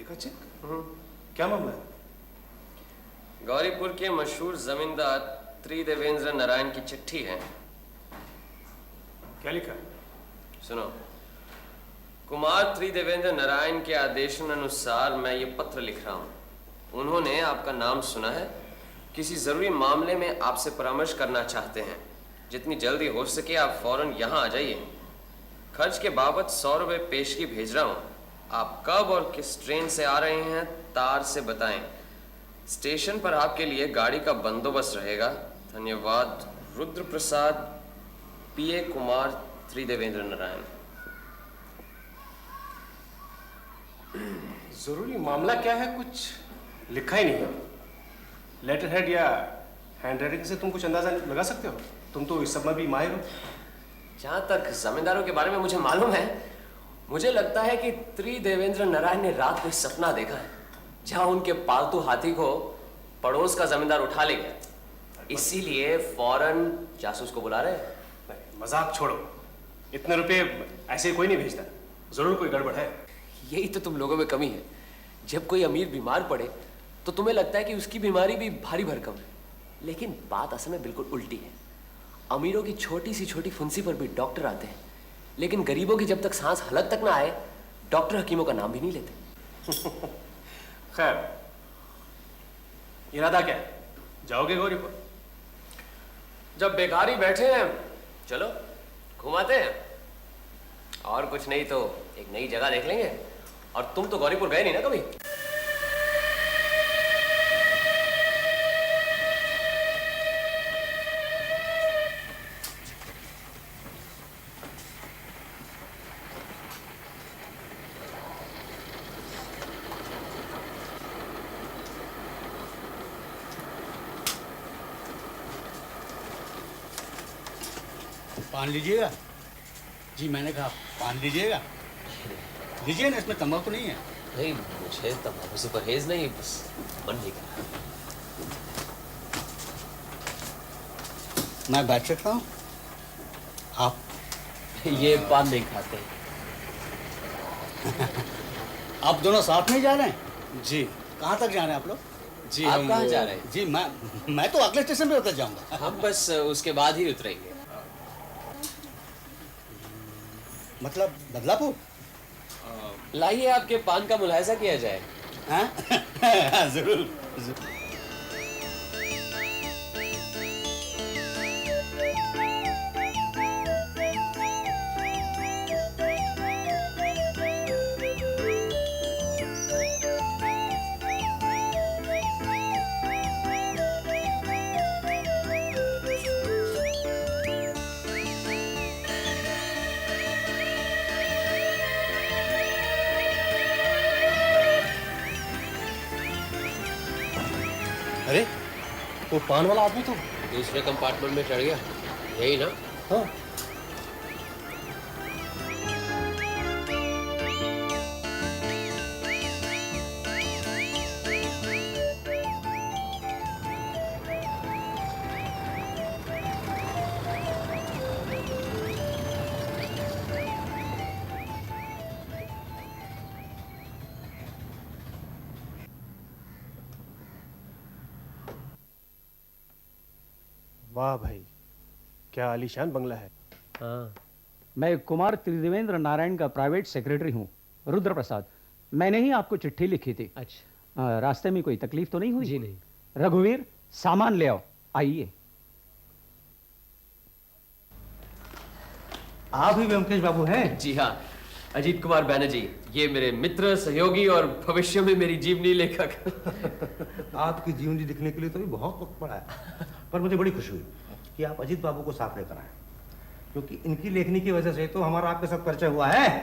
देखा चेक? क्या मामला है? गौरीपुर के मशहूर जमींदार त्रिदेवेंद्र नारायण की चिट्ठी है। क्या लिखा है? सुनो। कुमार त्रिदेवेंद्र नारायण के आदेशानुसार मैं ये पत्र लिख रहा हूँ। उन्होंने आपका नाम सुना है, किसी ज़रूरी मामले में आपसे परामर्श करना चाहते हैं। जितनी जल्दी हो सके आप फौरन यहाँ आ जाइए। खर्च के बाबत 100 रुपये पेशगी भेज रहा हूँ। आप कब और किस ट्रेन से आ रहे हैं तार से बताएं। स्टेशन पर आपके लिए गाड़ी का बंदोबस्त रहेगा। धन्यवाद। रुद्र प्रसाद, पीए कुमार त्रिदेवेंद्र नारायण। जरूरी मामला क्या है? कुछ लिखा ही नहीं है। लेटर हेड या हैंड राइटिंग से तुम कुछ अंदाजा लगा सकते हो? तुम तो इस सब में भी माहिर हो। जहां तक जमींदारों के बारे में मुझे मालूम है, मुझे लगता है कि त्रिदेवेंद्र नारायण ने रात को सपना देखा है जहां उनके पालतू हाथी को पड़ोस का जमींदार उठा ले गया। इसीलिए फौरन जासूस को बुला रहे। नहीं, मजाक छोड़ो। इतने रुपए ऐसे कोई नहीं भेजता। जरूर कोई गड़बड़ है। यही तो तुम लोगों में कमी है। जब कोई अमीर बीमार पड़े तो तुम्हें लगता है कि उसकी बीमारी भी भारी भरकम है, लेकिन बात असल में बिल्कुल उल्टी है। अमीरों की छोटी सी छोटी फुंसी पर भी डॉक्टर आते हैं, लेकिन गरीबों की जब तक सांस हलक तक ना आए, डॉक्टर हकीमों का नाम भी नहीं लेते। खैर, इरादा क्या है? जाओगे गौरीपुर? जब बेकार ही बैठे हैं, चलो घुमाते हैं। और कुछ नहीं तो एक नई जगह देख लेंगे। और तुम तो गौरीपुर गए नहीं ना कभी। पान लीजिएगा? जी मैंने कहा पान लीजिएगा। लीजिए ना, इसमें तंबाकू नहीं है। नहीं, मुझे तंबाकू से परहेज नहीं, बस मन नहीं कर रहा। मैं बैठ सकता हूँ? आप ये पान नहीं खाते। आप दोनों साथ में जा रहे हैं? जी। कहाँ तक जा रहे हैं आप लोग? जी आप हम कहाँ जा रहे हैं? जी मैं तो अगले स्टेशन पे उतर जाऊंगा। हम बस उसके बाद ही उतरेंगे। मतलब बदलापुर? लाइए आपके पान का मुलाहिजा किया जाए। हाँ? जरूर। अरे, वो पान वाला आदमी तो दूसरे कंपार्टमेंट में चढ़ गया, यही ना? हाँ। वाह भाई, क्या आलीशान बंगला है। हाँ। मैं कुमार त्रिदेवेंद्र नारायण का प्राइवेट सेक्रेटरी हूँ, रुद्र प्रसाद। मैंने ही आपको चिट्ठी लिखी थी। अच्छा। रास्ते में कोई तकलीफ तो नहीं हुई? जी नहीं। रघुवीर, सामान ले आओ। आइए। आप ही व्योमकेश बाबू हैं? जी हाँ, अजीत कुमार बैनर्जी, ये मेरे मित्र, सहयोगी और भविष्य में मेरी जीवनी लेखक। आपकी जीवनी लिखने के लिए तो भी बहुत वक्त पड़ा है, पर मुझे बड़ी खुशी हुई कि आप अजीत बाबू को साथ लेकर आए, क्योंकि इनकी लेखनी की वजह से तो हमारा आपके साथ परिचय हुआ है।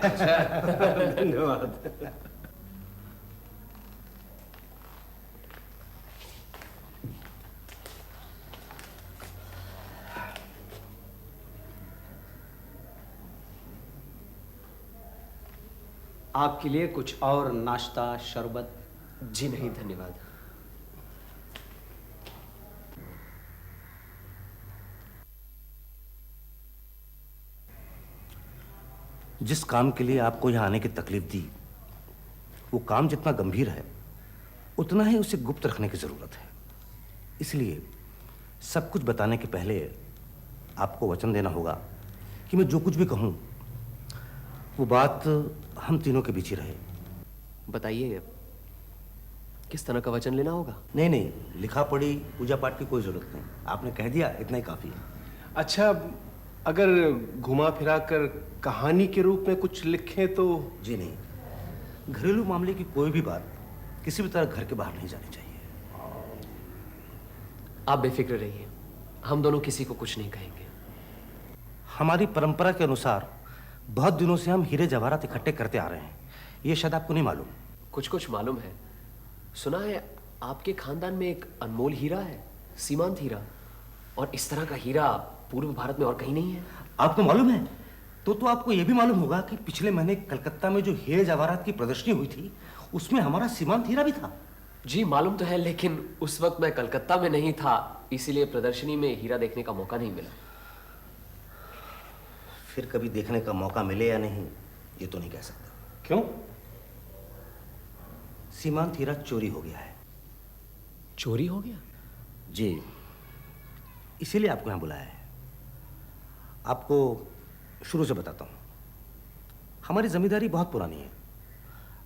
धन्यवाद। आपके लिए कुछ और नाश्ता, शरबत? जी नहीं, धन्यवाद। जिस काम के लिए आपको यहाँ आने की तकलीफ दी, वो काम जितना गंभीर है उतना ही उसे गुप्त रखने की जरूरत है। इसलिए सब कुछ बताने के पहले आपको वचन देना होगा कि मैं जो कुछ भी कहूं वो बात हम तीनों के बीच ही रहे। बताइए, किस तरह का वचन लेना होगा? नहीं नहीं, लिखा पढ़ी पूजा पाठ की कोई जरूरत नहीं, आपने कह दिया इतना ही काफी है। अच्छा, अगर घुमा फिरा कर कहानी के रूप में कुछ लिखें तो? जी नहीं, घरेलू मामले की कोई भी बात किसी भी तरह घर के बाहर नहीं जानी चाहिए। आप बेफिक्र रहिए, हम दोनों किसी को कुछ नहीं कहेंगे। हमारी परंपरा के अनुसार बहुत दिनों से हम हीरे जवाहरात इकट्ठे करते आ रहे हैं, ये शायद आपको नहीं मालूम। कुछ कुछ मालूम है। सुना है आपके खानदान में एक अनमोल हीरा है, सीमांत हीरा, और इस तरह का हीरा पूर्व भारत में और कहीं नहीं है। आपको मालूम है? तो आपको यह भी मालूम होगा कि पिछले महीने कलकत्ता में जो हीरे जवाहरात की प्रदर्शनी हुई थी उसमें हमारा सीमांत हीरा भी था। जी मालूम तो है, लेकिन उस वक्त मैं कलकत्ता में नहीं था, इसीलिए प्रदर्शनी में हीरा देखने का मौका नहीं मिला। फिर कभी देखने का मौका मिले या नहीं ये तो नहीं कह सकता। क्यों? सीमांत हीरा चोरी हो गया है। चोरी हो गया? जी, इसीलिए आपको यहां बुलाया है। आपको शुरू से बताता हूं, हमारी जमींदारी बहुत पुरानी है।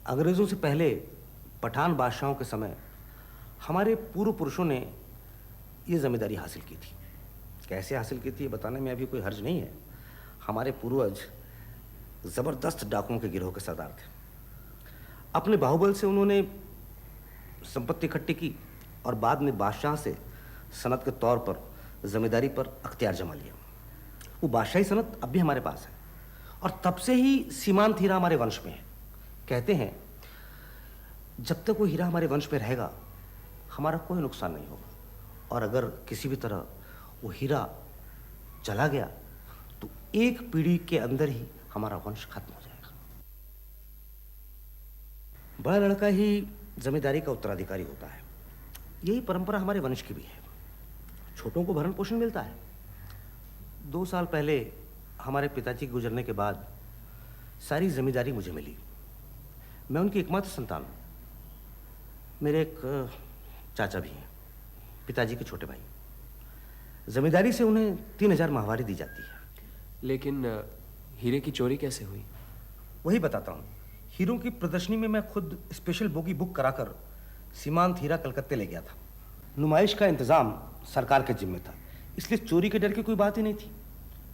अंग्रेजों से पहले पठान बादशाहों के समय हमारे पूर्व पुरुषों ने ये जमींदारी हासिल की थी। कैसे हासिल की थी ये बताने में अभी कोई हर्ज नहीं है। हमारे पूर्वज जबरदस्त डाकुओं के गिरोह के सरदार थे। अपने बाहुबल से उन्होंने संपत्ति इकट्ठी की और बाद में बादशाह से सनत के तौर पर जमींदारी पर अख्तियार जमा लिया। वो बादशाही सनत अब भी हमारे पास है और तब से ही सीमांत हीरा हमारे वंश में है। कहते हैं जब तक वो हीरा हमारे वंश में रहेगा हमारा कोई नुकसान नहीं होगा, और अगर किसी भी तरह वो हीरा चला गया तो एक पीढ़ी के अंदर ही हमारा वंश खत्म हो जाएगा। बड़ा लड़का ही जमींदारी का उत्तराधिकारी होता है। यही परंपरा हमारे वंश की भी है। छोटों को भरण पोषण मिलता है। 2 साल पहले हमारे पिताजी के गुजरने के बाद सारी जमींदारी मुझे मिली। मैं उनकी एकमात्र संतान हूँ। मेरे एक चाचा भी हैं, पिताजी के छोटे भाई। जमींदारी से उन्हें 3000 माहवारी दी जाती है। लेकिन हीरे की चोरी कैसे हुई? वही बताता हूँ। हीरों की प्रदर्शनी में मैं खुद स्पेशल बोगी बुक कराकर सीमांत हीरा कलकत्ते ले गया था। नुमाइश का इंतजाम सरकार के जिम्मे था, इसलिए चोरी के डर की कोई बात ही नहीं थी।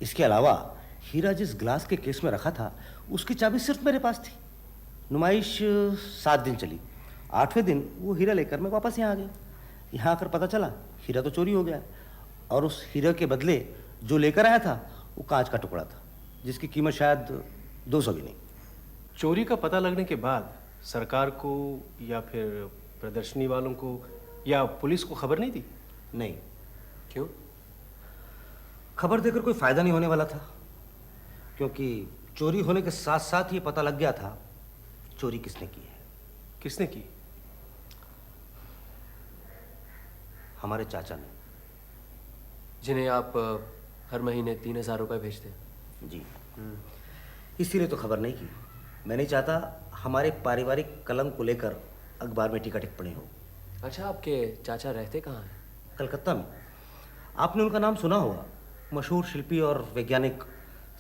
इसके अलावा हीरा जिस ग्लास के केस में रखा था उसकी चाबी सिर्फ मेरे पास थी। नुमाइश 7 दिन चली। 8वें दिन वो हीरा लेकर मैं वापस यहाँ आ गया। यहाँ आकर पता चला हीरा तो चोरी हो गया, और उस हीरे के बदले जो लेकर आया था वो कांच का टुकड़ा था, जिसकी कीमत शायद 200 भी नहीं। चोरी का पता लगने के बाद सरकार को या फिर प्रदर्शनी वालों को या पुलिस को खबर नहीं दी? नहीं। क्यों? खबर देकर कोई फायदा नहीं होने वाला था, क्योंकि चोरी होने के साथ साथ ये पता लग गया था चोरी किसने की है। किसने की? हमारे चाचा ने। जिन्हें आप हर महीने 3000 रुपए भेजते हैं। जी, इसीलिए तो खबर नहीं की। मैं नहीं चाहता हमारे पारिवारिक कलंक को लेकर अखबार में टीका टिप्पणी हो। अच्छा, आपके चाचा रहते कहाँ हैं? कलकत्ता में। आपने उनका नाम सुना होगा, मशहूर शिल्पी और वैज्ञानिक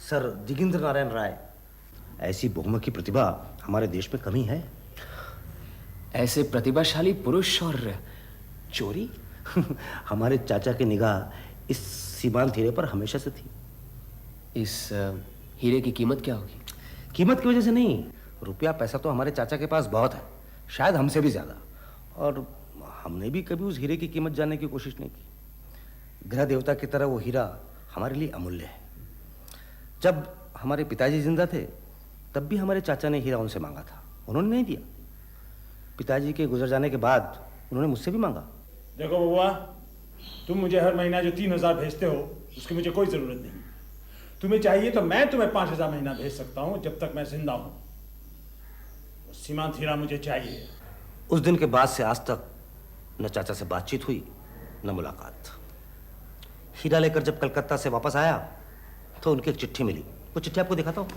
सर दिगेंद्र नारायण राय। ऐसी बहुमुखी प्रतिभा हमारे देश में कमी है। ऐसे प्रतिभाशाली पुरुष और चोरी? हमारे चाचा की निगाह इस सीमांत हीरे पर हमेशा से थी। इस हीरे की कीमत क्या होगी? कीमत की वजह से नहीं, रुपया पैसा तो हमारे चाचा के पास बहुत है, शायद हमसे भी ज्यादा। और हमने भी कभी उस हीरे की कीमत जानने की कोशिश नहीं की। ग्रह देवता की तरह वो हीरा हमारे लिए अमूल्य है। जब हमारे पिताजी जिंदा थे तब भी हमारे चाचा ने हीरा उनसे मांगा था, उन्होंने नहीं दिया। पिताजी के गुजर जाने के बाद उन्होंने मुझसे भी मांगा। देखो बउआ, तुम मुझे हर महीना जो 3000 भेजते हो उसकी मुझे कोई जरूरत नहीं। तुम्हें चाहिए तो मैं तुम्हें 5000 महीना भेज सकता हूँ जब तक मैं जिंदा हूँ। सीमांत हीरा मुझे चाहिए। उस दिन के बाद से आज तक न चाचा से बातचीत हुई न मुलाकात। हीरा लेकर जब कलकत्ता से वापस आया तो उनकी एक चिट्ठी मिली। वो चिट्ठी आपको दिखाता हूँ।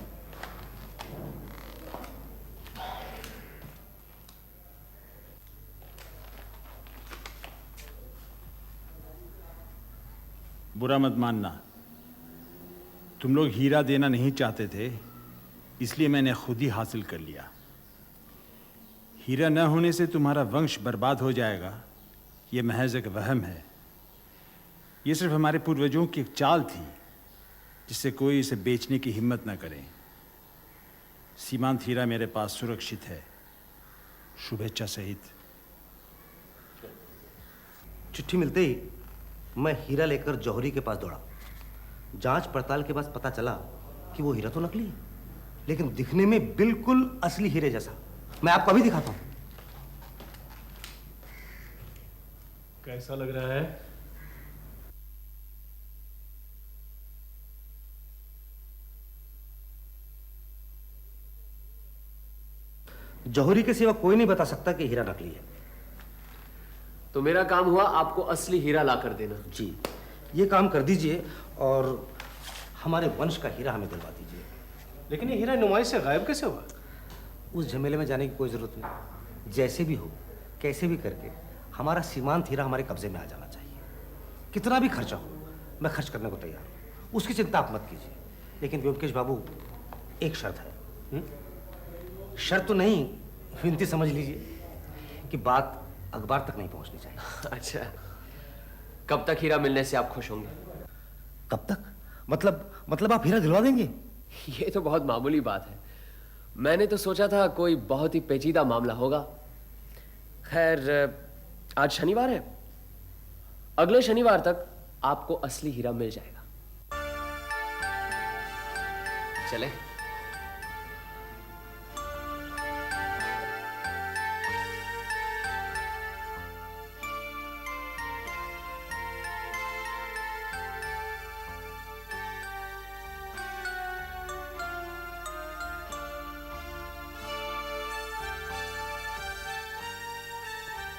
बुरा मत मानना, तुम लोग हीरा देना नहीं चाहते थे, इसलिए मैंने खुद ही हासिल कर लिया। हीरा न होने से तुम्हारा वंश बर्बाद हो जाएगा, यह महज एक वहम है। ये सिर्फ हमारे पूर्वजों की एक चाल थी, जिससे कोई इसे बेचने की हिम्मत न करे। सीमांत हीरा मेरे पास सुरक्षित है, शुभेच्छा सहित। चिट्ठी मिलते ही मैं हीरा लेकर जौहरी के पास दौड़ा। जांच पड़ताल के बाद पता चला कि वो हीरा तो नकली है, लेकिन दिखने में बिल्कुल असली हीरे जैसा। मैं आपको अभी दिखाता हूं। कैसा लग रहा है? जौहरी के सिवा कोई नहीं बता सकता कि हीरा नकली है। तो मेरा काम हुआ आपको असली हीरा ला कर देना। जी, ये काम कर दीजिए और हमारे वंश का हीरा हमें दिलवा दीजिए। लेकिन ये हीरा नुमाइश से गायब कैसे हुआ? उस झमेले में जाने की कोई जरूरत नहीं। जैसे भी हो, कैसे भी करके हमारा सीमांत हीरा हमारे कब्जे में आ जाना चाहिए। कितना भी खर्चा हो, मैं खर्च करने को तैयार हूँ, उसकी चिंता आप मत कीजिए। लेकिन व्योमकेश बाबू, एक शर्त है। शर्त तो नहीं, विनती समझ लीजिए कि बात अखबार तक नहीं पहुंचनी चाहिए। अच्छा, कब तक हीरा मिलने से आप खुश होंगे? कब तक? मतलब आप हीरा दिलवा देंगे? ये तो बहुत मामूली बात है। मैंने तो सोचा था कोई बहुत ही पेचीदा मामला होगा। खैर, आज शनिवार है, अगले शनिवार तक आपको असली हीरा मिल जाएगा। चले?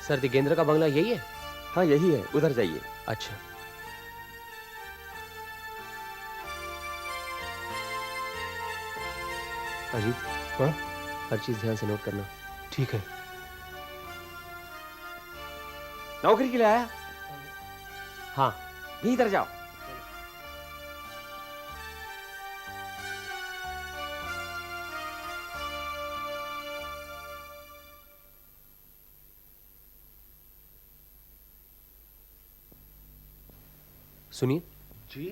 सर, दिगेंद्र का बंगला यही है? हाँ यही है, उधर जाइए। अच्छा। अजीत, हाँ? हर चीज ध्यान से नोट करना। ठीक है। नौकरी के लिए आया? हाँ। नहीं, इधर जाओ। सुनिए जी?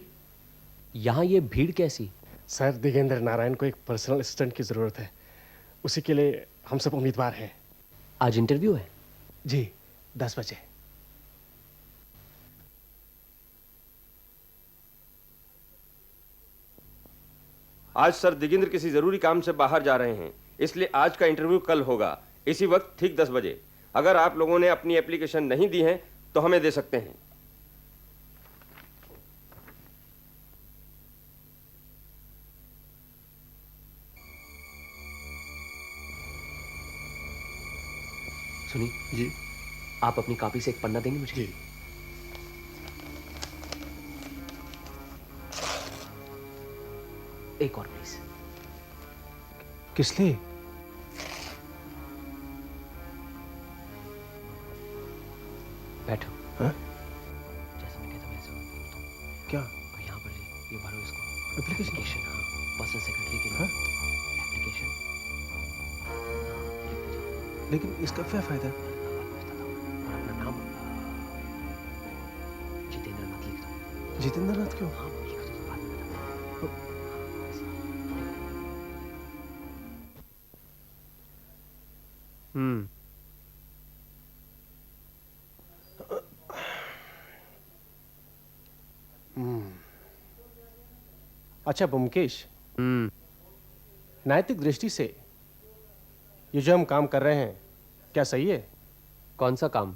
यहाँ ये भीड़ कैसी? सर, दिगेंद्र नारायण को एक पर्सनल असिस्टेंट की ज़रूरत है। उसी के लिए हम सब उम्मीदवार हैं। आज इंटरव्यू है? जी, 10 बजे। आज सर दिगेंद्र किसी जरूरी काम से बाहर जा रहे हैं, इसलिए आज का इंटरव्यू कल होगा, इसी वक्त ठीक 10 बजे। अगर आप लोगों ने अपनी एप्लीकेशन नहीं दी है तो हमें दे सकते हैं। सुनिए जी, आप अपनी कॉपी से एक पन्ना देंगे मुझे? जी। एक और प्लीज। किस लिए? बैठो। हाँ? जैसे मैं कहता हूँ वैसे हो। क्या? और यहाँ पर ये भरो इसको। एप्लीकेशन? हाँ, पर्सनल सेक्रेटरी के हाँ? लिए एप्लीकेशन। लिखते जाओ। लेकिन इसका क्या फायदा? और अपना नाम जितेंद्र नाथ लिख दो। जितेंद्र नाथ क्यों? हाँ, लिख दो तो बाद में बताऊँ। हाँ, ऐसे। अच्छा ब्योमकेश, नैतिक दृष्टि से ये जो हम काम कर रहे हैं, क्या सही है? कौन सा काम?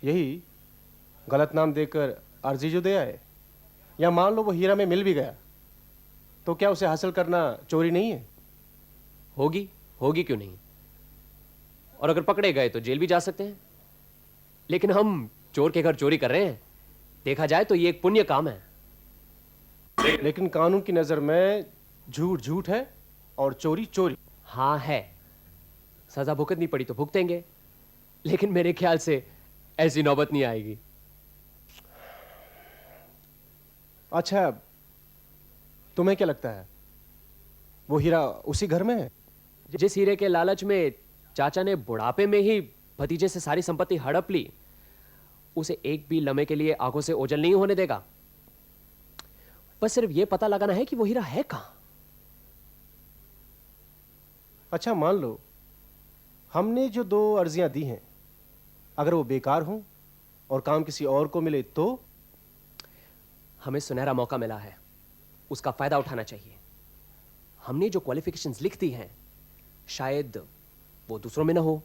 यही गलत नाम देकर अर्जी जो दे आए, या मान लो वो हीरा में मिल भी गया, तो क्या उसे हासिल करना चोरी नहीं है? होगी, होगी क्यों नहीं? और अगर पकड़े गए तो जेल भी जा सकते हैं। लेकिन हम चोर के घर चोरी कर रहे हैं, देखा जाए तो ये एक पुण्य काम है। लेकिन कानून की नजर में झूठ झूठ है और चोरी चोरी। हाँ है, सजा भुगतनी पड़ी तो भुगतेंगे, लेकिन मेरे ख्याल से ऐसी नौबत नहीं आएगी। अच्छा, तुम्हें क्या लगता है वो हीरा उसी घर में है? जिस हीरे के लालच में चाचा ने बुढ़ापे में ही भतीजे से सारी संपत्ति हड़प ली, उसे एक भी लम्हे के लिए आंखों से ओझल नहीं होने देगा। बस सिर्फ यह पता लगाना है कि वो हीरा है कहां। अच्छा, मान लो हमने जो 2 अर्जियां दी हैं, अगर वो बेकार हों और काम किसी और को मिले तो? हमें सुनहरा मौका मिला है, उसका फायदा उठाना चाहिए। हमने जो क्वालिफिकेशंस लिख दी हैं, शायद वो दूसरों में ना हो,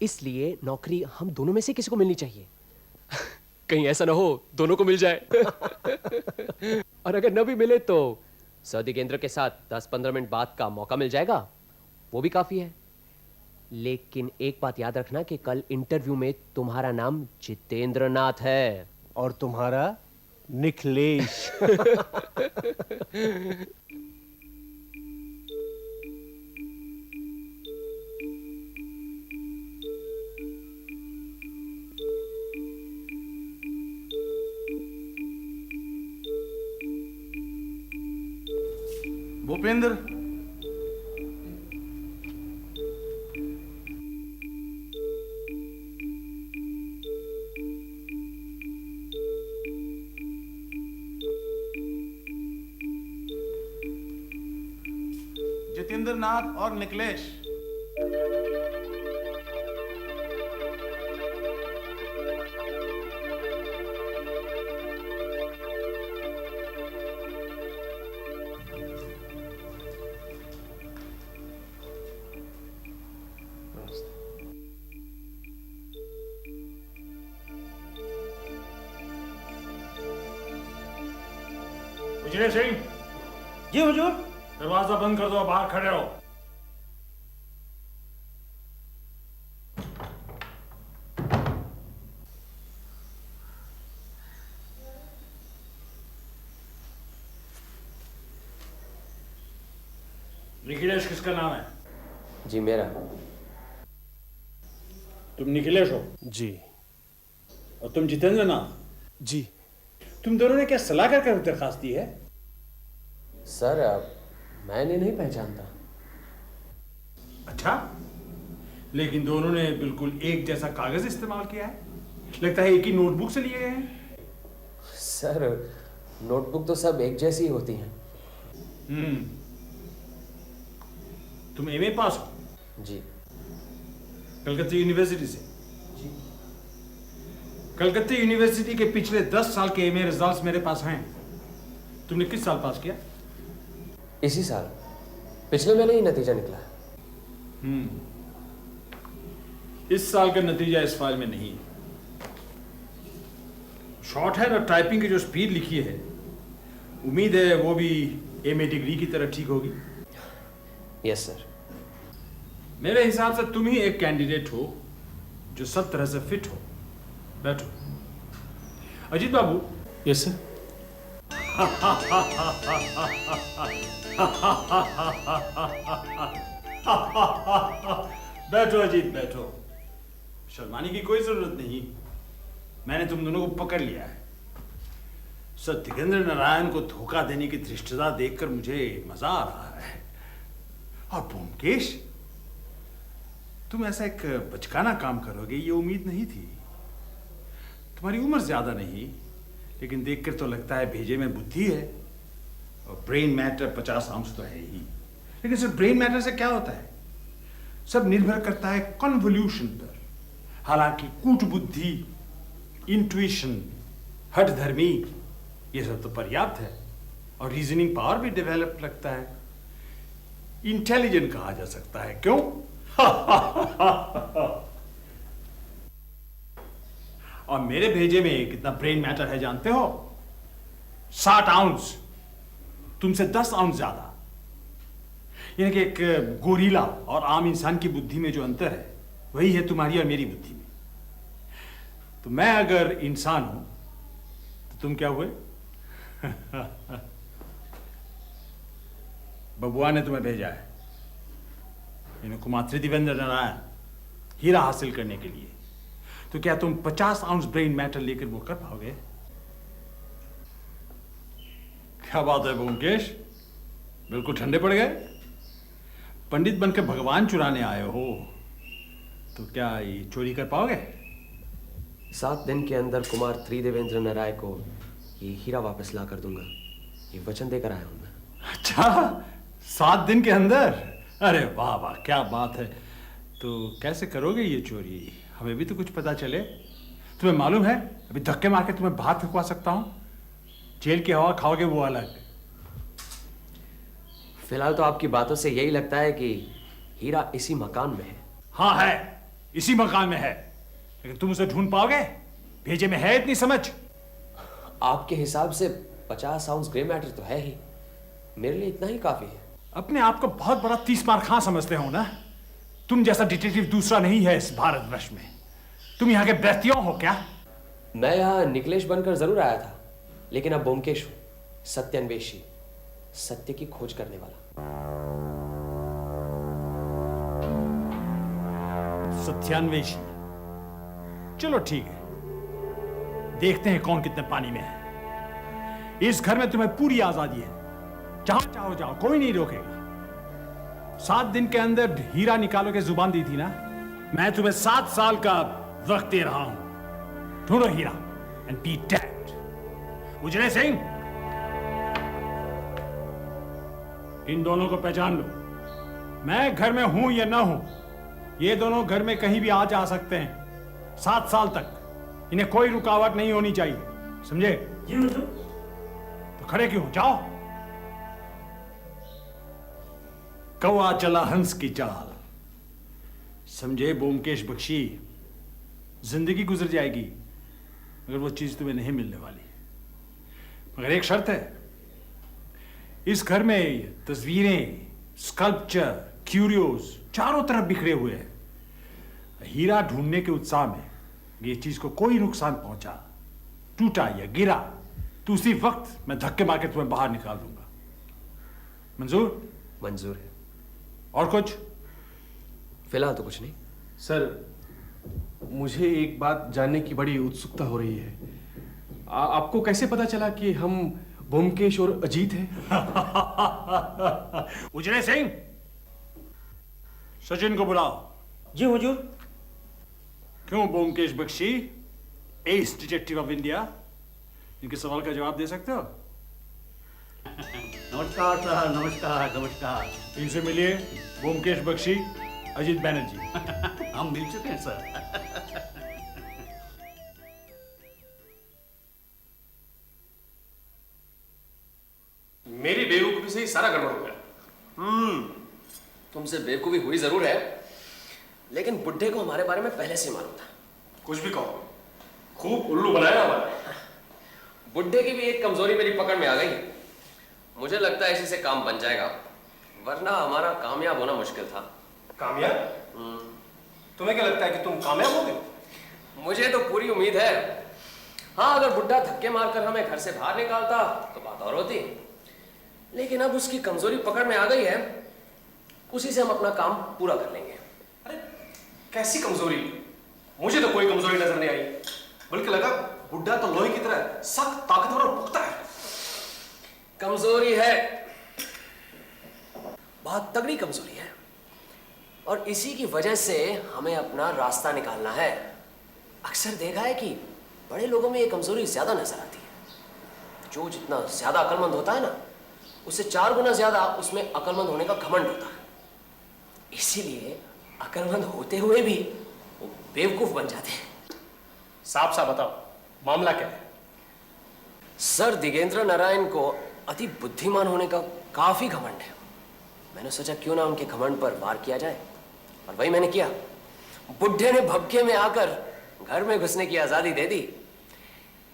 इसलिए नौकरी हम दोनों में से किसी को मिलनी चाहिए। कहीं ऐसा ना हो दोनों को मिल जाए। और अगर न भी मिले तो सर दिगेंद्र के साथ 10-15 मिनट बाद का मौका मिल जाएगा, वो भी काफी है। लेकिन एक बात याद रखना कि कल इंटरव्यू में तुम्हारा नाम जितेंद्र नाथ है और तुम्हारा निखिलेश। भूपेंद्र, जितेंद्र नाथ और निखिलेश, विजय सिंह, जी हुजूर। दरवाजा बंद कर दो, बाहर खड़े रहो। निखिलेश किसका नाम है? जी मेरा। तुम निखिलेश हो जी। और तुम जितेंद्र नाथ? जी। तुम दोनों ने क्या सलाह कर दरखास्त दी है? सर मैंने नहीं पहचानता। अच्छा, लेकिन दोनों ने बिल्कुल एक जैसा कागज इस्तेमाल किया है। लगता है एक ही नोटबुक से लिए गए हैं। सर नोटबुक तो सब एक जैसी होती हैं। तुम एमए पास हो? जी। कलकत्ता यूनिवर्सिटी से? जी। कलकत्ता यूनिवर्सिटी के पिछले 10 साल के एमए रिजल्ट्स मेरे पास हैं। तुमने किस साल पास किया? इसी साल, पिछले महीने ही नतीजा निकला है। इस साल का नतीजा इस फाइल में नहीं है। शॉर्ट हैंड और टाइपिंग की जो स्पीड लिखी है, उम्मीद है वो भी एमए डिग्री की तरह ठीक होगी। Yes sir. मेरे हिसाब से तुम ही एक कैंडिडेट हो जो सब तरह से फिट हो। बैठो। अजीत बाबू। Yes sir. बैठो अजीत, बैठो। शर्माने की कोई जरूरत नहीं। मैंने तुम दोनों को पकड़ लिया है। सर दिगेंद्र नारायण को धोखा देने की धृष्टता देखकर मुझे मजा आ रहा है। और ब्योमकेश, तुम ऐसा एक बचकाना काम करोगे ये उम्मीद नहीं थी। तुम्हारी उम्र ज्यादा नहीं, लेकिन देखकर तो लगता है भेजे में बुद्धि है। और ब्रेन मैटर 50 आउंस तो है ही। लेकिन सर ब्रेन मैटर से क्या होता है? सब निर्भर करता है कन्वोल्यूशन पर। हालांकि कूट बुद्धि, इंट्यूशन, हठधर्मी, ये सब तो पर्याप्त है। और रीजनिंग पावर भी डेवलप लगता है। इंटेलिजेंट कहा जा सकता है, क्यों? और मेरे भेजे में कितना ब्रेन मैटर है जानते हो? 60 आउंस। तुमसे 10 आउंस ज्यादा। यानी कि एक गोरीला और आम इंसान की बुद्धि में जो अंतर है, वही है तुम्हारी और मेरी बुद्धि में। तो मैं अगर इंसान हूं तो तुम क्या हुए? बबुआ ने तुम्हें भेजा है, कुमार त्रिदेवेंद्र नारायण, हीरा हासिल करने के लिए। तो क्या तुम 50 आउंस ब्रेन मैटर लेकर वो कर पाओगे? क्या बात है ब्योमकेश, बिल्कुल ठंडे पड़ गए। पंडित बनकर भगवान चुराने आए हो, तो क्या ये चोरी कर पाओगे? 7 दिन के अंदर कुमार त्रिदेवेंद्र नारायण को ये हीरा वापस ला कर दूंगा, ये वचन देकर आया हूं मैं। अच्छा, 7 दिन के अंदर? अरे वाह वाह, क्या बात है। तो कैसे करोगे ये चोरी? हमें भी तो कुछ पता चले। तुम्हें मालूम है, अभी धक्के मार के तुम्हें बाहर फेंकवा सकता हूं। जेल की हवा खाओगे वो अलग। फिलहाल तो आपकी बातों से यही लगता है कि हीरा इसी मकान में है। हाँ है, इसी मकान में है, लेकिन तुम उसे ढूंढ पाओगे? भेजे में है इतनी समझ? आपके हिसाब से 50 आउंस ग्रे मैटर तो है ही, मेरे लिए इतना ही काफी है। अपने आप को बहुत बड़ा 30 मार खां समझते हो ना? तुम जैसा डिटेक्टिव दूसरा नहीं है इस भारतवर्ष में। तुम यहाँ के ब्रतियों हो क्या? मैं यहाँ निकलेश बनकर जरूर आया था, लेकिन अब ब्योमकेश हूं, सत्यान्वेषी, सत्य की खोज करने वाला। सत्यान्वेषी, चलो ठीक है, देखते हैं कौन कितने पानी में है। इस घर में तुम्हें पूरी आजादी है, जहां चाहो जाओ, कोई नहीं रोकेगा। 7 दिन के अंदर हीरा निकालो के जुबान दी थी ना, मैं तुम्हें 7 साल का वक्त दे रहा हूं। ढूंढो हीरा एंड बी डेड। उजले सिंह, इन दोनों को पहचान लो। मैं घर में हूं या ना हूं, ये दोनों घर में कहीं भी आ जा सकते हैं। 7 साल तक इन्हें कोई रुकावट नहीं होनी चाहिए, समझे? तो खड़े क्यों? जाओ। कौआ चला हंस की चाल, समझे ब्योमकेश बख्शी? जिंदगी गुजर जाएगी मगर वो चीज तुम्हें नहीं मिलने वाली। मगर एक शर्त है, इस घर में तस्वीरें, स्कल्पचर, क्यूरियोस चारों तरफ बिखरे हुए हैं। हीरा ढूंढने के उत्साह में ये चीज को कोई नुकसान पहुंचा, टूटा या गिरा, तो उसी वक्त मैं धक्के मार के तुम्हें बाहर निकाल दूंगा। मंजूर? मंजूर है। और कुछ? फिलहाल तो कुछ नहीं। सर, मुझे एक बात जानने की बड़ी उत्सुकता हो रही है। आपको कैसे पता चला कि हम ब्योमकेश और अजीत हैं? उजले सिंह, सचिन को बुलाओ। जी हुजूर। क्यों Byomkesh Bakshi, as detective of India, इनके सवाल का जवाब दे सकते हो? नमस्कार सर, नमस्कार नमस्कार। इनसे मिलिए, ब्योमकेश बख्शी, अजीत बैनर्जी। हम मिल चुके हैं सर। मेरी बेवकूफी से ही सारा गड़बड़ हो गया। तुमसे बेवकूफी हुई जरूर है, लेकिन बुड्ढे को हमारे बारे में पहले से मालूम था। कुछ भी कहो, खूब उल्लू बनाया हमारा। बुड्ढे की भी एक कमजोरी मेरी पकड़ में आ गई है। मुझे लगता है इसी से काम बन जाएगा, वरना हमारा कामयाब होना मुश्किल था। कामयाब? तुम्हें क्या लगता है कि तुम कामयाब होगे? मुझे तो पूरी उम्मीद है। हाँ, अगर बुड्ढा धक्के मारकर हमें घर से बाहर निकालता तो बात और होती, लेकिन अब उसकी कमजोरी पकड़ में आ गई है, उसी से हम अपना काम पूरा कर लेंगे। अरे कैसी कमजोरी? मुझे तो कोई कमजोरी नजर नहीं आई, बल्कि लगा बुड्ढा तो लोहे की तरह सख्त, ताकतवर और पुख्ता है। कमजोरी है, बहुत तगड़ी कमजोरी है, और इसी की वजह से हमें अपना रास्ता निकालना है। अक्सर देखा है कि बड़े लोगों में ये कमजोरी ज्यादा नजर आती है। जो जितना ज्यादा अक्लमंद होता है ना, उससे 4 गुना ज्यादा उसमें अक्लमंद होने का घमंड होता है। इसीलिए अक्लमंद होते हुए भी वो बेवकूफ बन जाते हैं। साफ साफ बताओ, मामला क्या है? सर दिगेंद्र नारायण को अति बुद्धिमान होने का काफी घमंड है। मैंने सोचा क्यों ना उनके घमंड पर वार किया जाए, और वही मैंने किया। बुड्ढे ने भपके में आकर घर में घुसने की आजादी दे दी।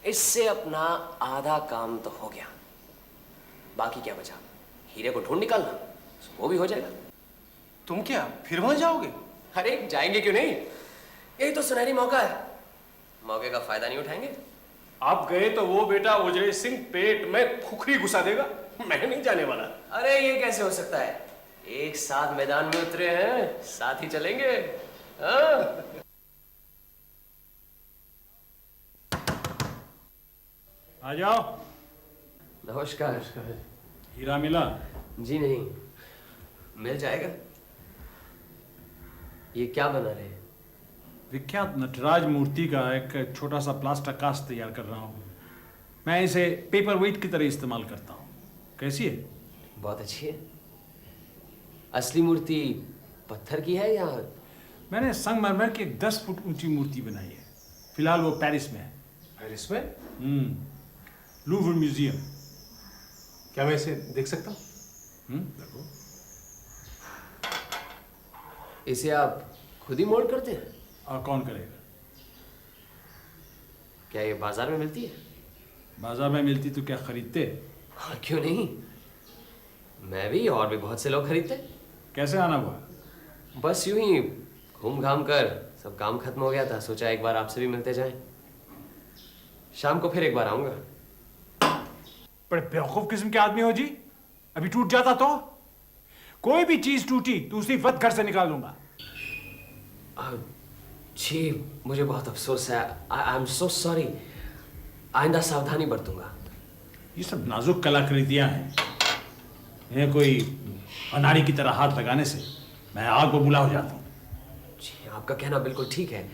इससे अपना आधा काम तो हो गया, बाकी क्या बचा? हीरे को ढूंढ निकालना, वो भी हो जाएगा। तुम क्या फिर वहां जाओगे? अरे जाएंगे क्यों नहीं, यही तो सुनहरी मौका है, मौके का फायदा नहीं उठाएंगे? आप गए तो वो बेटा उजले सिंह पेट में खुखरी घुसा देगा, मैं नहीं जाने वाला। अरे ये कैसे हो सकता है? एक साथ मैदान में उतरे हैं, साथ ही चलेंगे। हाँ? आ जाओ। नमस्कार। हीरा मिला? जी नहीं, मिल जाएगा। ये क्या बना रहे हैं? विख्यात नटराज मूर्ति का एक छोटा सा प्लास्टर कास्ट तैयार कर रहा हूँ। मैं इसे पेपर वेट की तरह इस्तेमाल करता हूँ। कैसी है? बहुत अच्छी है। असली मूर्ति पत्थर की है या? मैंने संगमरमर की एक 10 फुट ऊंची मूर्ति बनाई है। फिलहाल वो पेरिस में है। पेरिस में? Louvre museum. क्या मैं इसे देख सकता हूँ? देखो। इसे आप खुद ही मोल्ड करते हैं? और कौन करेगा? क्या ये बाजार में मिलती है? बाजार में मिलती तो क्या खरीदते? हाँ, क्यों नहीं, मैं भी और भी बहुत से लोग खरीदते। कैसे आना हुआ? बस यूं ही घूम घाम कर सब काम खत्म हो गया था, सोचा एक बार आपसे भी मिलते जाएं। शाम को फिर एक बार आऊंगा। बड़े बेवकूफ किस्म के आदमी हो जी। अभी टूट जाता तो? कोई भी चीज टूटी तो उसी वक्त घर से निकाल दूंगा। जी मुझे बहुत अफसोस है। I am so sorry. आइंदा सावधानी बरतूंगा। ये सब नाजुक कलाकृतियां हैं, इन्हें कोई अनाड़ी की तरह हाथ लगाने से मैं आग बबूला हो जाता हूँ। जी आपका कहना बिल्कुल ठीक है।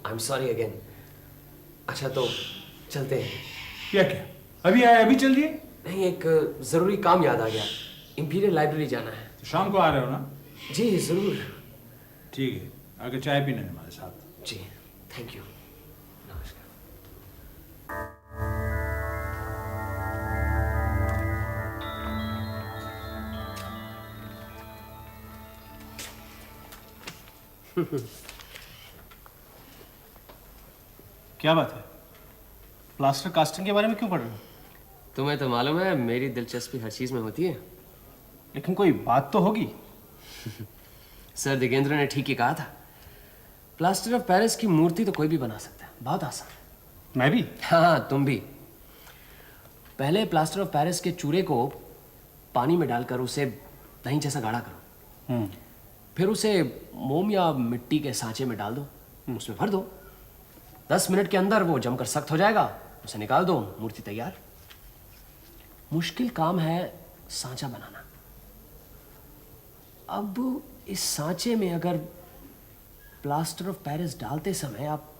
I am sorry again. अच्छा तो चलते हैं। क्या क्या अभी आए अभी चल दिए? नहीं, एक जरूरी काम याद आ गया। इंपीरियल लाइब्रेरी जाना है। तो शाम को आ रहे हो ना? जी जरूर। ठीक है, आगे चाय पीने हमारे साथ। जी थैंक यू। नमस्कार। क्या बात है? प्लास्टर कास्टिंग के बारे में क्यों पढ़ रहे हो? तुम्हें तो मालूम है मेरी दिलचस्पी हर चीज में होती है। लेकिन कोई बात तो होगी। सर दिगेंद्र ने ठीक ही कहा था। प्लास्टर ऑफ पेरिस की मूर्ति तो कोई भी बना सकता है, बहुत आसान। मैं भी? हाँ तुम भी। पहले प्लास्टर ऑफ पेरिस के चूरे को पानी में डालकर उसे दही जैसा गाढ़ा करो। फिर उसे मोम या मिट्टी के सांचे में डाल दो, उसमें भर दो। 10 मिनट के अंदर वो जमकर सख्त हो जाएगा, उसे निकाल दो, मूर्ति तैयार। मुश्किल काम है सांचा बनाना। अब इस सांचे में अगर प्लास्टर ऑफ पेरिस डालते समय आप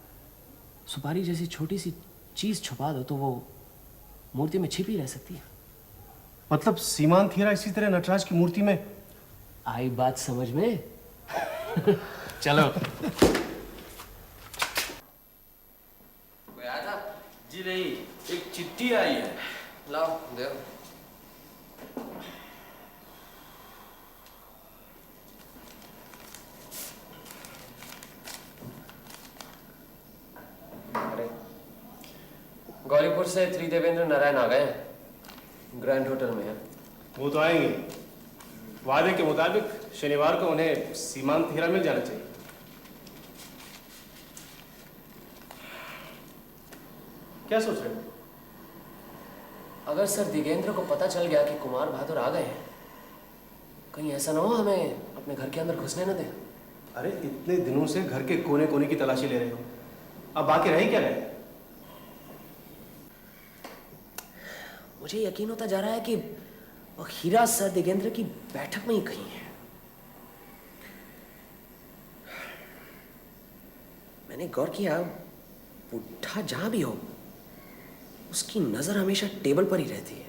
सुपारी जैसी छोटी सी चीज छुपा दो तो वो मूर्ति में छिपी रह सकती है। मतलब सीमांत हीरा इसी तरह नटराज की मूर्ति में? आई बात समझ में? चलो। कोई आया था? जी नहीं, एक चिट्ठी आई है। लाओ दे। गौरीपुर से त्रिदेवेंद्र नारायण आ गए हैं, ग्रैंड होटल में है। वो तो आएंगे। वादे के मुताबिक शनिवार को उन्हें सीमांत हीरा मिल जाना चाहिए। क्या सोच रहे हो? अगर सर दिगेंद्र को पता चल गया कि कुमार बहादुर आ गए हैं, कहीं ऐसा ना हो हमें अपने घर के अंदर घुसने न दें। अरे इतने दिनों से घर के कोने कोने की तलाशी ले रहे हो, अब बाकी रह ही क्या गए? मुझे यकीन होता जा रहा है कि वो हीरा सर दिगेंद्र की बैठक में ही कहीं है। मैंने गौर किया, बुढ़ा जहां भी हो उसकी नजर हमेशा टेबल पर ही रहती है।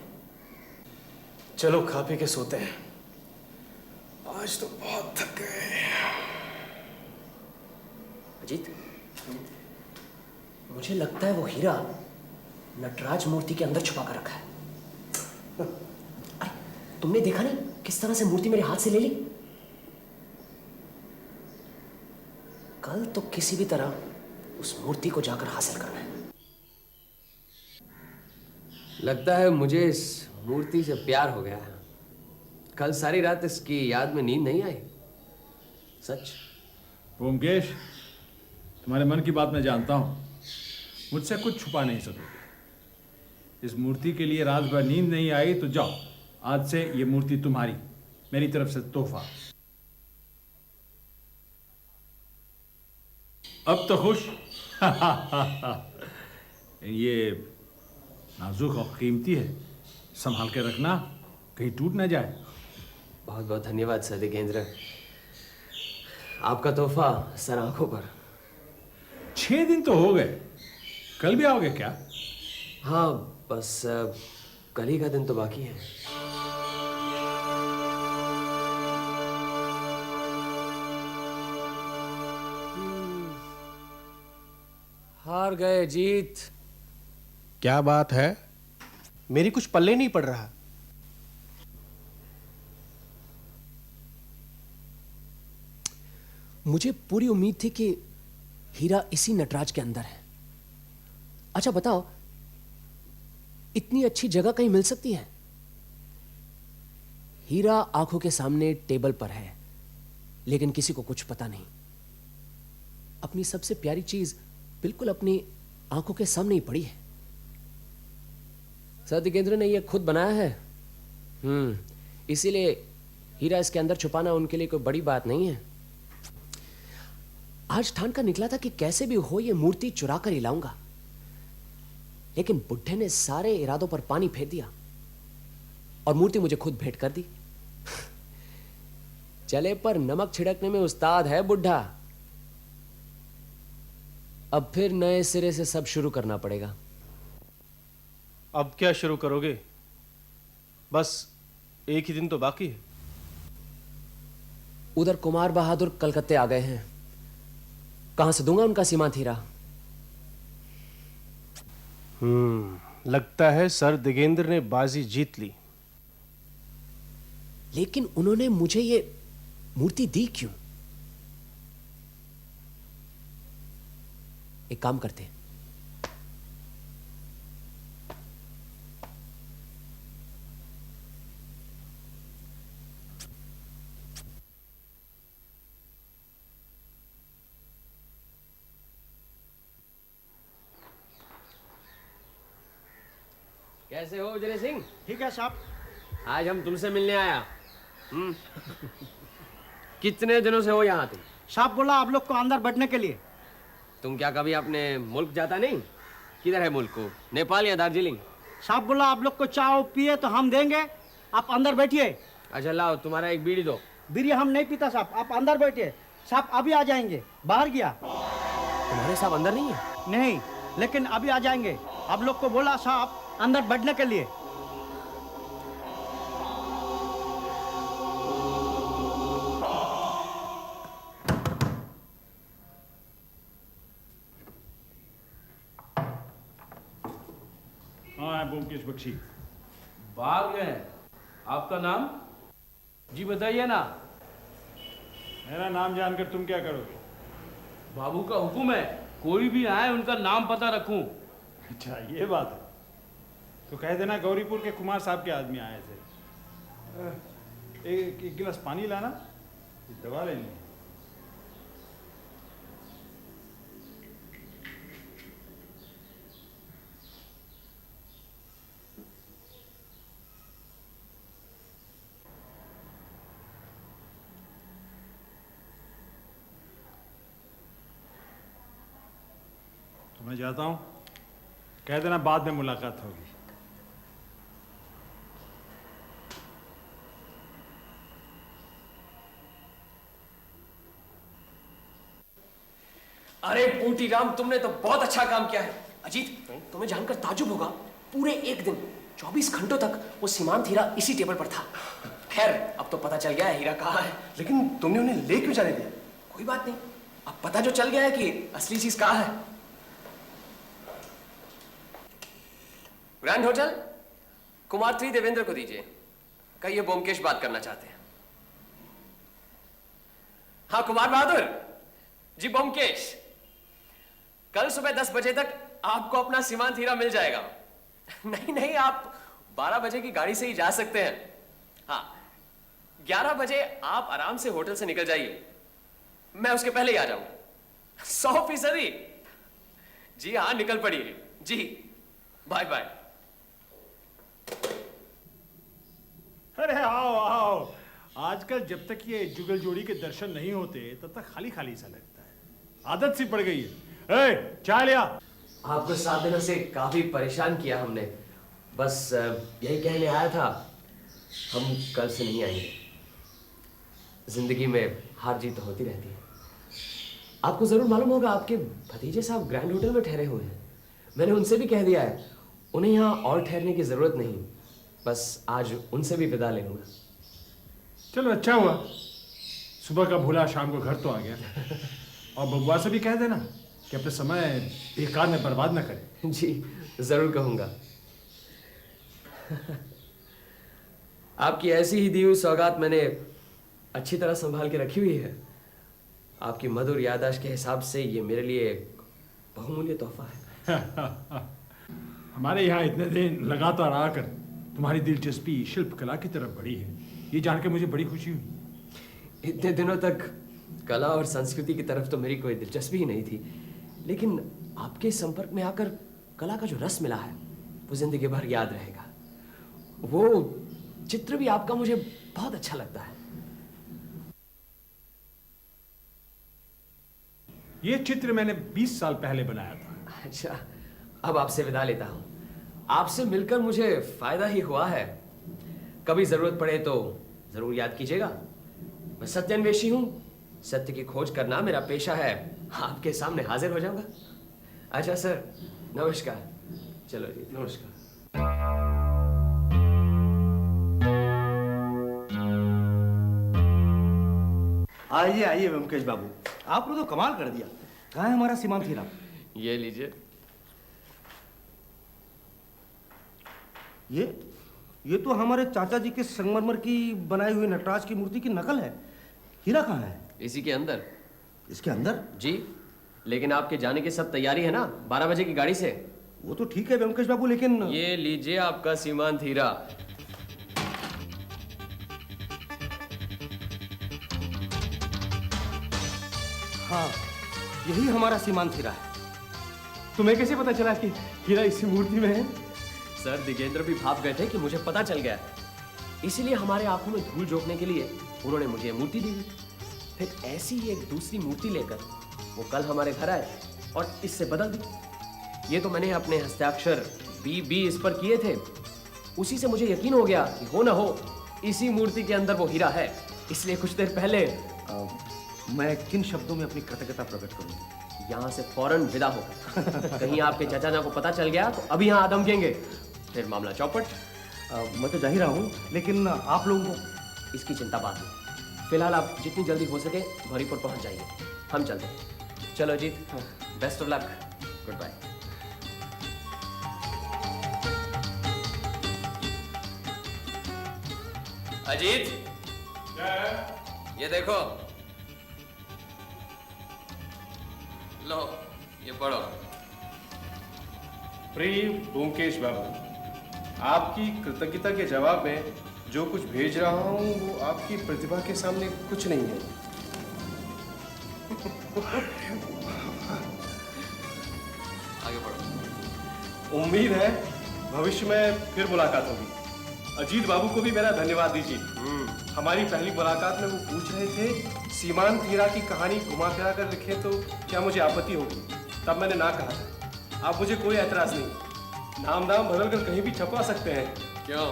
चलो खा पी के सोते हैं, आज तो बहुत थक गए। अजीत, मुझे लगता है वो हीरा नटराज मूर्ति के अंदर छुपा कर रखा है। अरे तुमने देखा नहीं किस तरह से मूर्ति मेरे हाथ से ले ली? कल तो किसी भी तरह उस मूर्ति को जाकर हासिल करना है। लगता है मुझे इस मूर्ति से प्यार हो गया है। कल सारी रात इसकी याद में नींद नहीं आई। सच। ओमकेश, तुम्हारे मन की बात मैं जानता हूं, मुझसे कुछ छुपा नहीं सकोगे। इस मूर्ति के लिए रात भर नींद नहीं आई तो जाओ, आज से ये मूर्ति तुम्हारी, मेरी तरफ से तोहफा। अब तो खुश? ये नाजुक और कीमती है, संभाल के रखना, कहीं टूट ना जाए। बहुत बहुत धन्यवाद सर दिगेंद्र, आपका तोहफा सर आंखों पर। 6 दिन तो हो गए, कल भी आओगे क्या? हाँ, बस कल ही का दिन तो बाकी है। हार गए जीत। क्या बात है? मेरी कुछ पल्ले नहीं पड़ रहा। मुझे पूरी उम्मीद थी कि हीरा इसी नटराज के अंदर है। अच्छा बताओ, इतनी अच्छी जगह कहीं मिल सकती है? हीरा आंखों के सामने टेबल पर है, लेकिन किसी को कुछ पता नहीं। अपनी सबसे प्यारी चीज बिल्कुल अपनी आंखों के सामने ही पड़ी है। सर दिगेंद्र ने यह खुद बनाया है। इसीलिए हीरा इसके अंदर छुपाना उनके लिए कोई बड़ी बात नहीं है। आज ठान का निकला था कि कैसे भी हो यह मूर्ति चुरा कर ही लाऊंगा, लेकिन बुढ़े ने सारे इरादों पर पानी फेर दिया और मूर्ति मुझे खुद भेंट कर दी। चले पर नमक छिड़कने में उस्ताद है बुढ़ा। अब फिर नए सिरे से सब शुरू करना पड़ेगा। अब क्या शुरू करोगे? बस एक ही दिन तो बाकी है। उधर कुमार बहादुर कलकत्ते आ गए हैं, कहां से दूंगा उनका सीमांत हीरा? लगता है सर दिगेंद्र ने बाजी जीत ली। लेकिन उन्होंने मुझे ये मूर्ति दी क्यों? एक काम करते हैं, कैसे हो उजरे सिंह? ठीक है साहब। आज हम तुमसे मिलने आया। कितने दिनों से हो यहाँ तुम? साहब बोला आप लोग को अंदर बैठने के लिए। तुम क्या कभी अपने मुल्क जाता नहीं? किधर है मुल्क को, नेपाल या दार्जिलिंग? साहब बोला आप लोग को चाय पिए तो हम देंगे, आप अंदर बैठिए। अच्छा लाओ, तुम्हारा एक बीड़ी दो। बीड़ी हम नहीं पीता साहब, आप अंदर बैठिए। साहब अभी आ जाएंगे, बाहर गया। तुम्हारे साहब अंदर नहीं है? नहीं, लेकिन अभी आ जाएंगे। आप लोग को बोला साहब अंदर बैठने के लिए। हाँ है ब्योमकेश बख्शी। बाहर गए? आपका नाम जी बताइए ना। मेरा नाम जानकर तुम क्या करोगे? बाबू का हुक्म है, कोई भी आए उनका नाम पता रखूं। अच्छा ये बात है, तो कह देना गौरीपुर के कुमार साहब के आदमी आए थे। एक गिलास पानी लाना, दवा लेनी है। तो मैं जाता हूँ, कह देना बाद में मुलाकात होगी। अरे बूटी राम, तुमने तो बहुत अच्छा काम किया है। अजीत, तुम्हें जानकर ताजुब होगा, पूरे एक दिन 24 घंटों तक वो सीमांत हीरा इसी टेबल पर था। खैर अब तो पता चल गया है हीरा कहाँ है। लेकिन तुमने उन्हें ले क्यों जाने दिया? कोई बात नहीं, अब पता जो चल गया है कि असली चीज कहाँ है। Grand hotel, Kumar three Devendra को दीजिए। कहिए ब्योमकेश बात करना चाहते हैं। हाँ कुमार बहादुर जी, ब्योमकेश, कल सुबह 10 बजे तक आपको अपना सीमांत हीरा मिल जाएगा। नहीं नहीं, आप 12 बजे की गाड़ी से ही जा सकते हैं। हाँ 11 बजे आप आराम से होटल से निकल जाइए, मैं उसके पहले ही आ जाऊंगा। 100%। जी हाँ, निकल पड़िए जी। Bye bye. अरे आओ आओ, आजकल जब तक ये जुगल जोड़ी के दर्शन नहीं होते तब तक खाली खाली सा लगता है, आदत सी पड़ गई है। ए, चाय लिया। आपको 7 दिनों से काफी परेशान किया हमने, बस यही कहने आया था, हम कल से नहीं आएंगे। जिंदगी में हार जीत तो होती रहती है। आपको जरूर मालूम होगा, आपके भतीजे साहब ग्रैंड होटल में ठहरे हुए हैं। मैंने उनसे भी कह दिया है, उन्हें यहाँ और ठहरने की जरूरत नहीं। बस आज उनसे भी विदा ले लूंगा। चलो अच्छा हुआ, सुबह का भूला शाम को घर तो आ गया। और बबुआ से भी कह देना कि अपने समय बेकार में बर्बाद ना करे। जी जरूर कहूंगा। आपकी ऐसी ही दी हुई सौगात मैंने अच्छी तरह संभाल के रखी हुई है। आपकी मधुर याददाश्त के हिसाब से ये मेरे लिए एक बहुमूल्य तोहफा है। हमारे यहाँ इतने दिन लगातार आकर तुम्हारी दिलचस्पी शिल्प कला की तरफ बढ़ी है, ये जान के मुझे बड़ी खुशी हुई। इतने दिनों तक कला और संस्कृति की तरफ तो मेरी कोई दिलचस्पी ही नहीं थी, लेकिन आपके संपर्क में आकर कला का जो रस मिला है वो जिंदगी भर याद रहेगा। वो चित्र भी आपका मुझे बहुत अच्छा लगता है। ये चित्र मैंने 20 साल पहले बनाया था। अच्छा, अब आपसे विदा लेता हूँ। आपसे मिलकर मुझे फायदा ही हुआ है। कभी जरूरत पड़े तो जरूर याद कीजिएगा। मैं सत्यान्वेषी हूँ, सत्य की खोज करना मेरा पेशा है। आपके सामने हाजिर हो जाऊंगा। अच्छा सर, नमस्कार। चलो जी, नमस्कार। आइए आइए व्योमकेश बाबू, आपने तो कमाल कर दिया। कहाँ है हमारा सीमांत हीरा? ये लीजिए। ये तो हमारे चाचा जी के संगमरमर की बनाई हुई नटराज की मूर्ति की नकल है। हीरा कहाँ है? इसी के अंदर। इसके अंदर? जी, लेकिन आपके जाने की सब तैयारी है ना 12 बजे की गाड़ी से? वो तो ठीक है व्योमकेश बाबू, लेकिन ये लीजिए आपका सीमांत हीरा। हाँ, यही हमारा सीमांत हीरा है। तुम्हें कैसे पता चला कि हीरा इसी मूर्ति में है? सर, दिगेंद्र भी भाप गए थे कि मुझे पता चल गया, इसीलिए हमारे आंखों में धूल झोंकने के लिए उन्होंने मुझे मूर्ति दी। फिर ऐसी ही एक दूसरी मूर्ति लेकर वो कल हमारे घर आए और इससे बदल दी। ये तो मैंने अपने हस्ताक्षर बी इस पर किए थे। उसी से मुझे यकीन हो गया कि हो ना हो इसी मूर्ति के अंदर वो हीरा है। इसलिए कुछ देर पहले मैं किन शब्दों में अपनी कृतज्ञता प्रकट करूं? यहाँ से फौरन विदा हो। कहीं आपके चाचा को पता चल गया तो अभी यहाँ आदमकेंगे, फिर मामला चौपट। मैं तो जा ही रहा हूँ, लेकिन आप लोगों को इसकी चिंता बाद में। फिलहाल आप जितनी जल्दी हो सके गौरीपुर पहुंच जाइए। हम चलते हैं। चलो Ajit, best of luck. Goodbye. Ajit, ये देखो, लो ये पढ़ो। प्रिय ब्योमकेश बाबू, आपकी कृतज्ञता के जवाब में जो कुछ भेज रहा हूँ वो आपकी प्रतिभा के सामने कुछ नहीं है। आगे बढ़ो। उम्मीद है भविष्य में फिर मुलाकात होगी। अजीत बाबू को भी मेरा धन्यवाद दीजिए। हमारी पहली मुलाकात में वो पूछ रहे थे सीमांत हीरा की कहानी घुमा फिरा कर लिखे तो क्या मुझे आपत्ति होगी। तब मैंने ना कहा था। आप मुझे कोई एतराज नहीं, नाम बदल कर कहीं भी छपवा सकते हैं। क्यों?